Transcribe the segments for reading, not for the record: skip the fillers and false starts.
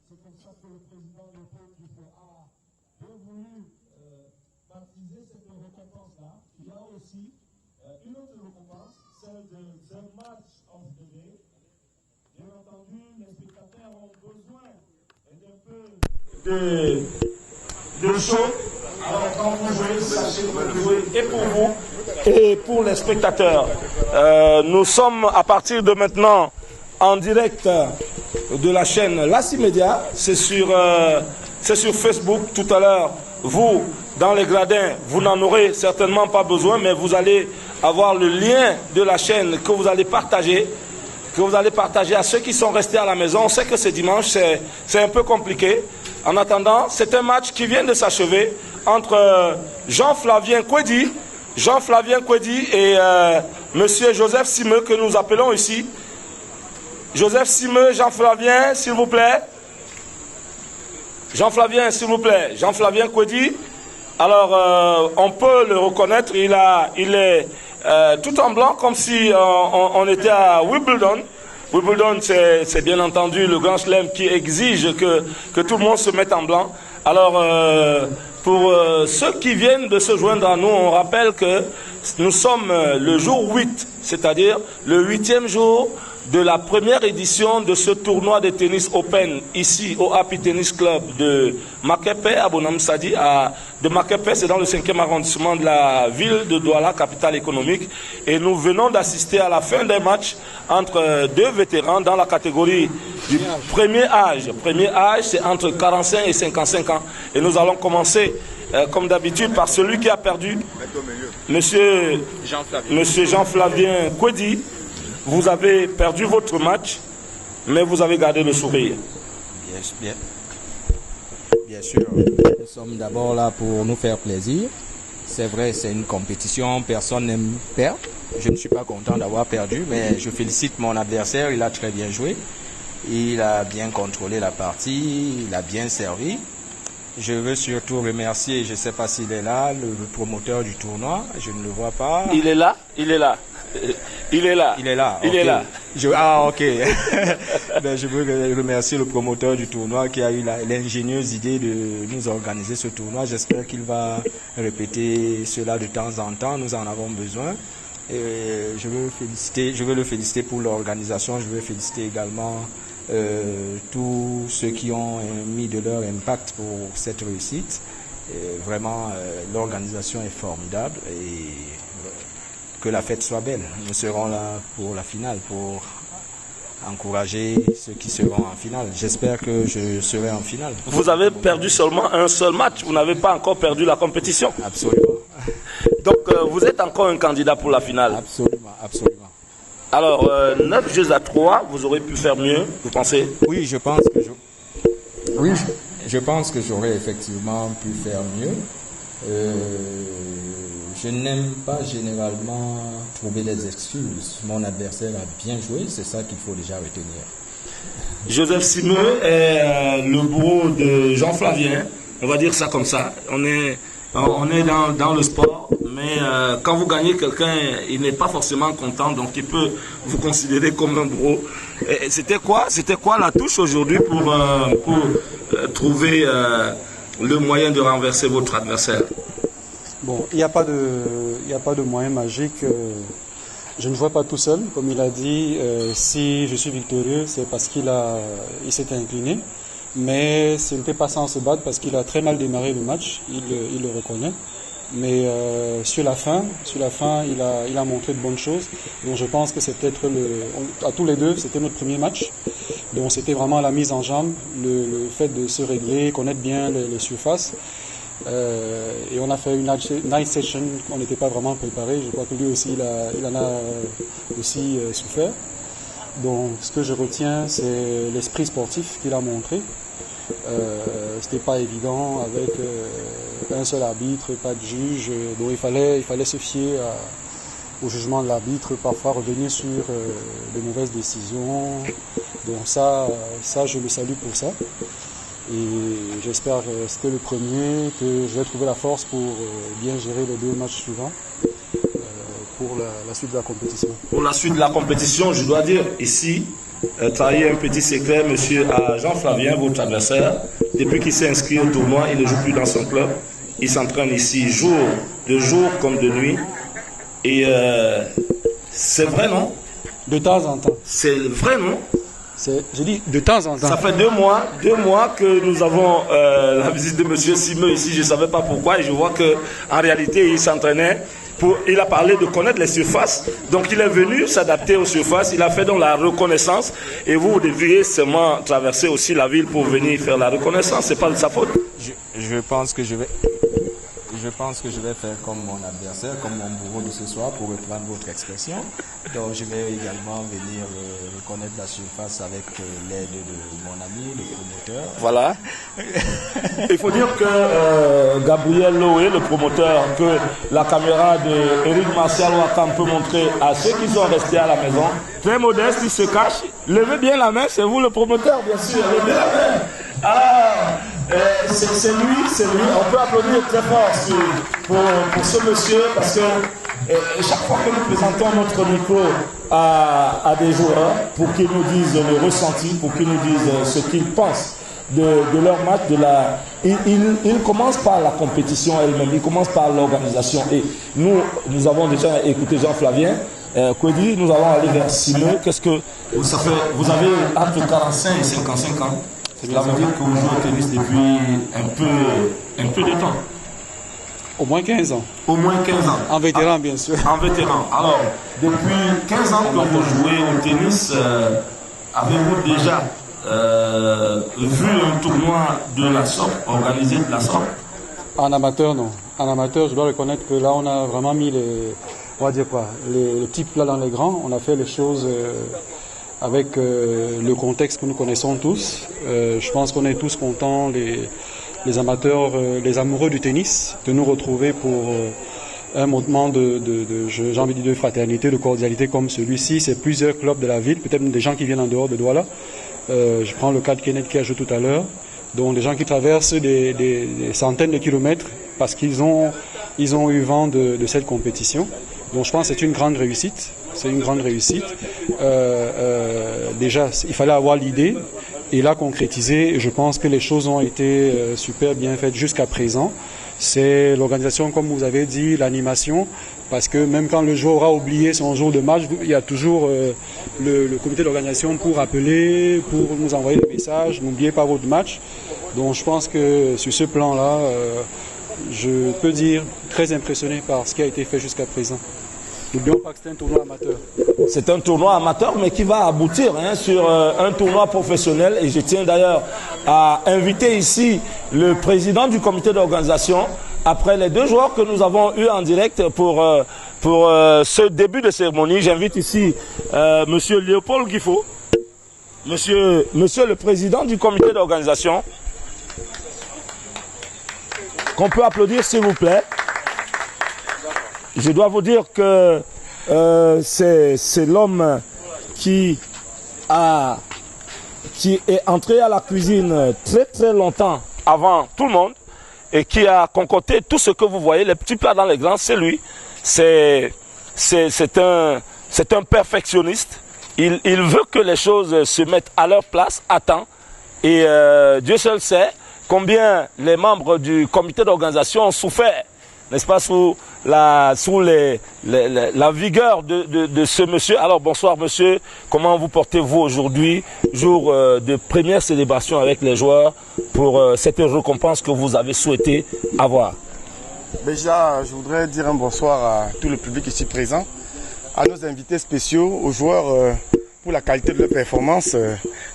C'est comme ça que le président Léopold Dufay a bien voulu baptiser cette récompense-là. Il y a aussi une autre récompense, celle de The Match of the Day. Bien entendu, les spectateurs ont besoin d'un peu de show. Alors quand vous jouez, sachez que vous jouez et pour vous et pour les spectateurs. Nous sommes à partir de maintenant en direct de la chaîne Lassi Media. C'est sur Facebook. Tout à l'heure, vous, dans les gradins, vous n'en aurez certainement pas besoin, mais vous allez avoir le lien de la chaîne que vous allez partager à ceux qui sont restés à la maison. On sait que c'est dimanche, c'est un peu compliqué. En attendant, c'est un match qui vient de s'achever entre Jean-Flavien Kwedi et Monsieur Joseph Simeux, que nous appelons ici. Joseph Simeux, Jean-Flavien, s'il vous plaît. Jean-Flavien, s'il vous plaît. Jean-Flavien Kwedi. Alors, on peut le reconnaître, il est tout en blanc, comme si on était à Wimbledon. Wimbledon, c'est bien entendu le grand chelem qui exige que tout le monde se mette en blanc. Alors, pour ceux qui viennent de se joindre à nous, on rappelle que nous sommes le jour 8, c'est-à-dire le 8e jour de la première édition de ce tournoi de tennis open ici au Happy Tennis Club de Makepe à Bonham Sadi. De Makepe, c'est dans le 5e arrondissement de la ville de Douala, capitale économique. Et nous venons d'assister à la fin des matchs entre deux vétérans dans la catégorie du premier âge. Premier âge, c'est entre 45 et 55 ans. Et nous allons commencer, comme d'habitude, par celui qui a perdu, Monsieur Jean-Flavien Kwedi. Vous avez perdu votre match, mais vous avez gardé le sourire. Bien sûr. Nous sommes d'abord là pour nous faire plaisir. C'est vrai, c'est une compétition, personne n'aime perdre. Je ne suis pas content d'avoir perdu, mais je félicite mon adversaire, il a très bien joué. Il a bien contrôlé la partie, il a bien servi. Je veux surtout remercier, je ne sais pas s'il est là, le promoteur du tournoi, je ne le vois pas. Il est là. Ok. Ben, je veux remercier le promoteur du tournoi qui a eu l'ingénieuse idée de nous organiser ce tournoi. J'espère qu'il va répéter cela de temps en temps. Nous en avons besoin. Et je veux le féliciter pour l'organisation. Je veux féliciter également tous ceux qui ont mis de leur impact pour cette réussite. Et vraiment, l'organisation est formidable et que la fête soit belle. Nous serons là pour la finale, pour encourager ceux qui seront en finale. J'espère que je serai en finale. Vous avez perdu seulement un seul match, vous n'avez pas encore perdu la compétition. Absolument. Donc vous êtes encore un candidat pour la finale. Absolument. Alors, 9 jeux à 3, vous aurez pu faire mieux, vous pensez? Oui, je pense que j'aurais effectivement pu faire mieux. Je n'aime pas généralement trouver des excuses. Mon adversaire a bien joué, c'est ça qu'il faut déjà retenir. Joseph Simeux est le bourreau de Jean-Flavien, on va dire ça comme ça. On est dans le sport, mais quand vous gagnez quelqu'un, il n'est pas forcément content, donc il peut vous considérer comme un bourreau. C'était quoi la touche aujourd'hui pour trouver le moyen de renverser votre adversaire? Bon, il n'y a pas de moyen magique. Je ne vois pas tout seul, comme il a dit. Si je suis victorieux, c'est parce qu'il s'est incliné. Mais ce n'était pas sans se battre parce qu'il a très mal démarré le match. Il le reconnaît. Mais sur la fin, il a montré de bonnes choses. Donc je pense que c'est peut-être à tous les deux, c'était notre premier match. Donc c'était vraiment la mise en jambe, le fait de se régler, connaître bien les surfaces. Et on a fait une night session, on n'était pas vraiment préparé. Je crois que lui aussi, il en a aussi souffert. Donc, ce que je retiens, c'est l'esprit sportif qu'il a montré. C'était pas évident avec un seul arbitre, pas de juge. Donc, il fallait se fier au jugement de l'arbitre, parfois revenir sur de mauvaises décisions. Donc ça, je le salue pour ça. Et j'espère que c'était le premier, que je vais trouver la force pour bien gérer les deux matchs suivants, pour la suite de la compétition. Pour la suite de la compétition, je dois dire ici, trahir un petit secret, monsieur Jean-Flavien, votre adversaire, depuis qu'il s'est inscrit au tournoi, il ne joue plus dans son club. Il s'entraîne ici de jour comme de nuit. Et c'est vrai, non? De temps en temps. C'est vrai, non? Je dis de temps en temps. Ça fait 2 mois que nous avons la visite de monsieur Simeux ici. Je ne savais pas pourquoi et je vois qu'en réalité, il s'entraînait. Il a parlé de connaître les surfaces, donc il est venu s'adapter aux surfaces, il a fait donc la reconnaissance et vous devriez seulement traverser aussi la ville pour venir faire la reconnaissance, c'est pas de sa faute. Je pense que je vais faire comme mon adversaire, comme mon bourreau de ce soir pour reprendre votre expression. Donc je vais également venir reconnaître la surface avec l'aide de mon ami, le promoteur. Voilà. Il faut dire que Gabriel Loé, le promoteur, que la caméra de Eric Martial Wakam peut montrer à ceux qui sont restés à la maison, très modeste, il se cache. Levez bien la main, c'est vous le promoteur, bien sûr. Levez la main. Ah, c'est lui. On peut applaudir très fort pour ce monsieur parce que chaque fois que nous présentons notre micro à des joueurs pour qu'ils nous disent le ressenti, pour qu'ils nous disent ce qu'ils pensent de leur match, il commence par la compétition elle-même, il commence par l'organisation. Et nous avons déjà écouté Jean-Flavien. Kwedi, nous allons aller vers Simon. Qu'est-ce que ça fait? Vous avez entre 45 et 55 ans. Cela veut dire que vous jouez au tennis depuis un peu de temps. Au moins 15 ans. Au moins 15 ans. En vétéran, bien sûr. En vétéran. Alors, depuis 15 ans que vous jouez au tennis, avez-vous déjà vu un tournoi de la sorte, organisé de la sorte? En amateur, non. En amateur, je dois reconnaître que là, on a vraiment mis les petits plats dans les grands. On a fait les choses avec le contexte que nous connaissons tous. Je pense qu'on est tous contents, les amateurs, les amoureux du tennis, de nous retrouver pour un moment j'ai envie de dire de fraternité, de cordialité comme celui-ci. C'est plusieurs clubs de la ville, peut-être des gens qui viennent en dehors de Douala. Je prends le cas de Kenneth qui a joué tout à l'heure. Donc des gens qui traversent des centaines de kilomètres parce qu'ils ont eu vent de cette compétition. Donc je pense que c'est une grande réussite. C'est une grande réussite. Déjà, il fallait avoir l'idée et la concrétiser. Je pense que les choses ont été super bien faites jusqu'à présent. C'est l'organisation, comme vous avez dit, l'animation, parce que même quand le joueur aura oublié son jour de match, il y a toujours le comité d'organisation pour appeler, pour nous envoyer des messages. N'oubliez pas votre match. Donc je pense que sur ce plan-là, je peux dire très impressionné par ce qui a été fait jusqu'à présent. N'oublions pas que c'est un tournoi amateur. C'est un tournoi amateur, mais qui va aboutir sur un tournoi professionnel. Et je tiens d'ailleurs à inviter ici le président du comité d'organisation, après les 2 joueurs que nous avons eus en direct pour ce début de cérémonie. J'invite ici monsieur Léopold Guifo, monsieur le président du comité d'organisation, qu'on peut applaudir s'il vous plaît. Je dois vous dire que c'est l'homme qui est entré à la cuisine très très longtemps avant tout le monde et qui a concocté tout ce que vous voyez, les petits plats dans les grands, c'est lui. C'est un perfectionniste. Il veut que les choses se mettent à leur place, à temps. Et Dieu seul sait combien les membres du comité d'organisation ont souffert, n'est-ce pas, sous la vigueur de ce monsieur. Alors bonsoir monsieur, comment vous portez-vous aujourd'hui, jour de première célébration avec les joueurs pour cette récompense que vous avez souhaité avoir? Déjà, je voudrais dire un bonsoir à tout le public ici présent, à nos invités spéciaux, aux joueurs pour la qualité de leur performance.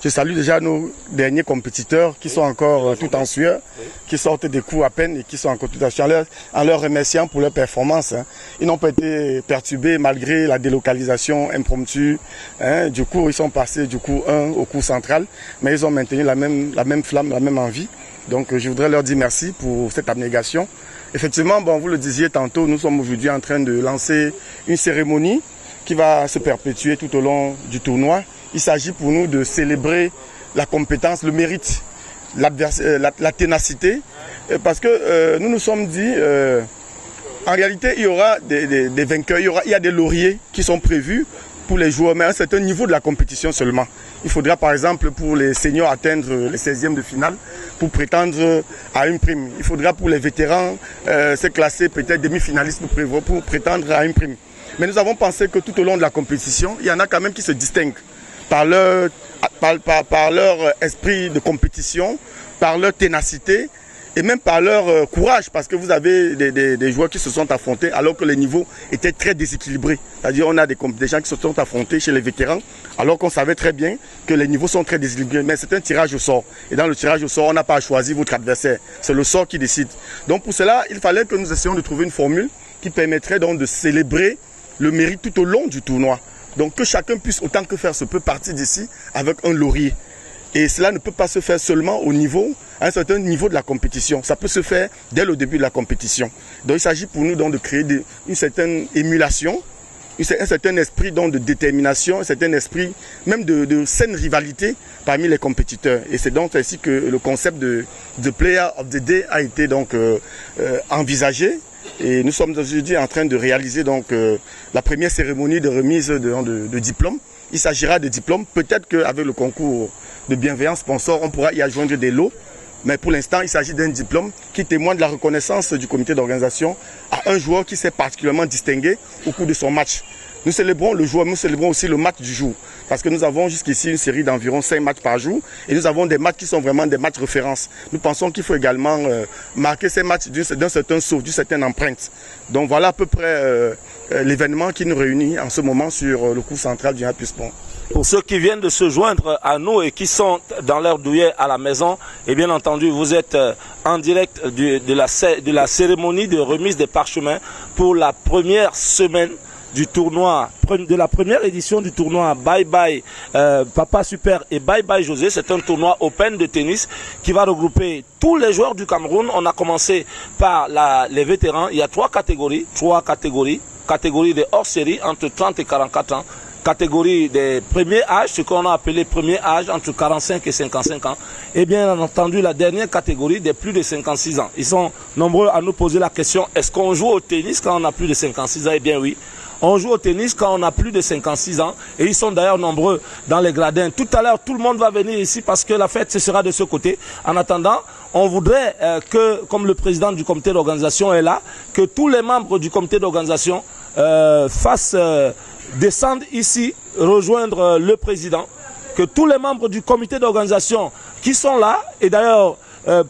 Je salue déjà nos derniers compétiteurs qui sont encore tout en sueur, qui sortent des coups à peine et qui sont encore tout en sueur, en leur remerciant pour leur performance. Ils n'ont pas été perturbés malgré la délocalisation impromptue. Du coup, ils sont passés du coup 1 au cours central, mais ils ont maintenu la même flamme, la même envie. Donc je voudrais leur dire merci pour cette abnégation. Effectivement, bon, vous le disiez tantôt, nous sommes aujourd'hui en train de lancer une cérémonie qui va se perpétuer tout au long du tournoi. Il s'agit pour nous de célébrer la compétence, le mérite, la ténacité, parce que nous nous sommes dit, En réalité, il y aura des vainqueurs, il y a des lauriers qui sont prévus pour les joueurs, mais à un certain niveau de la compétition seulement. Il faudra par exemple pour les seniors atteindre les 16e de finale pour prétendre à une prime. Il faudra pour les vétérans se classer peut-être demi-finalistes pour prétendre à une prime. Mais nous avons pensé que tout au long de la compétition, il y en a quand même qui se distinguent par leur esprit de compétition, par leur ténacité et même par leur courage, parce que vous avez des joueurs qui se sont affrontés alors que les niveaux étaient très déséquilibrés. C'est-à-dire on a des gens qui se sont affrontés chez les vétérans alors qu'on savait très bien que les niveaux sont très déséquilibrés. Mais c'est un tirage au sort. Et dans le tirage au sort, on n'a pas à choisir votre adversaire. C'est le sort qui décide. Donc pour cela, il fallait que nous essayions de trouver une formule qui permettrait donc de célébrer le mérite tout au long du tournoi. Donc que chacun puisse autant que faire se peut partir d'ici avec un laurier. Et cela ne peut pas se faire seulement à un certain niveau de la compétition. Ça peut se faire dès le début de la compétition. Donc il s'agit pour nous donc de créer une certaine émulation, un certain esprit donc de détermination, un certain esprit même de saine rivalité parmi les compétiteurs. Et c'est donc ainsi que le concept de Player of the Day a été donc envisagé. Et nous sommes aujourd'hui en train de réaliser donc la première cérémonie de remise de diplômes. Il s'agira de diplômes. Peut-être qu'avec le concours de bienveillance sponsor, on pourra y adjoindre des lots. Mais pour l'instant, il s'agit d'un diplôme qui témoigne de la reconnaissance du comité d'organisation à un joueur qui s'est particulièrement distingué au cours de son match. Nous célébrons le joueur, nous célébrons aussi le match du jour. Parce que nous avons jusqu'ici une série d'environ 5 matchs par jour. Et nous avons des matchs qui sont vraiment des matchs références. Nous pensons qu'il faut également marquer ces matchs d'un certain saut, d'une certaine empreinte. Donc voilà à peu près l'événement qui nous réunit en ce moment sur le cours central du Hapuspont. Pour ceux qui viennent de se joindre à nous et qui sont dans leur douillet à la maison, et bien entendu, vous êtes en direct de la cérémonie de remise des parchemins pour la première semaine du tournoi, de la première édition du tournoi Bye Bye Papa Super et Bye Bye José. C'est un tournoi open de tennis qui va regrouper tous les joueurs du Cameroun. On a commencé par les vétérans. Il y a 3 catégories. Catégorie des hors-série entre 30 et 44 ans. Catégorie des premiers âges, ce qu'on a appelé premier âge, entre 45 et 55 ans. Et bien entendu, la dernière catégorie des plus de 56 ans. Ils sont nombreux à nous poser la question, est-ce qu'on joue au tennis quand on a plus de 56 ans? Eh bien oui. On joue au tennis quand on a plus de 56 ans. Et ils sont d'ailleurs nombreux dans les gradins. Tout à l'heure, tout le monde va venir ici parce que la fête, ce sera de ce côté. En attendant, on voudrait que, comme le président du comité d'organisation est là, que tous les membres du comité d'organisation fassent... descendre ici, rejoindre le président, que tous les membres du comité d'organisation qui sont là, et d'ailleurs,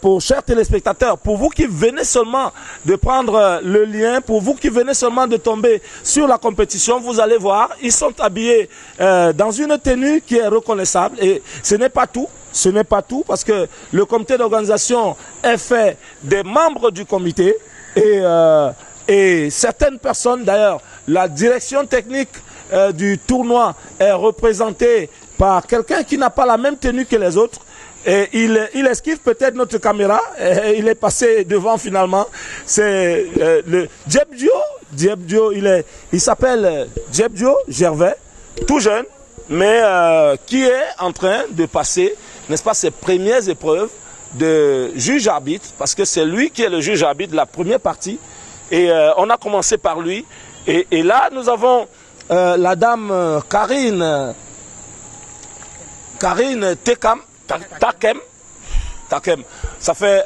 pour chers téléspectateurs, pour vous qui venez seulement de prendre le lien, pour vous qui venez seulement de tomber sur la compétition, vous allez voir, ils sont habillés dans une tenue qui est reconnaissable, et ce n'est pas tout. Ce n'est pas tout, parce que le comité d'organisation est fait des membres du comité, et certaines personnes, d'ailleurs, la direction technique du tournoi est représentée par quelqu'un qui n'a pas la même tenue que les autres. Et il esquive peut-être notre caméra. Et il est passé devant finalement. C'est le Djebdio. Il s'appelle Djebdio Gervais, tout jeune, mais qui est en train de passer, n'est-ce pas, ses premières épreuves de juge-arbitre, parce que c'est lui qui est le juge-arbitre de la première partie. Et on a commencé par lui. Et là, nous avons la dame Karine Takem. Ça fait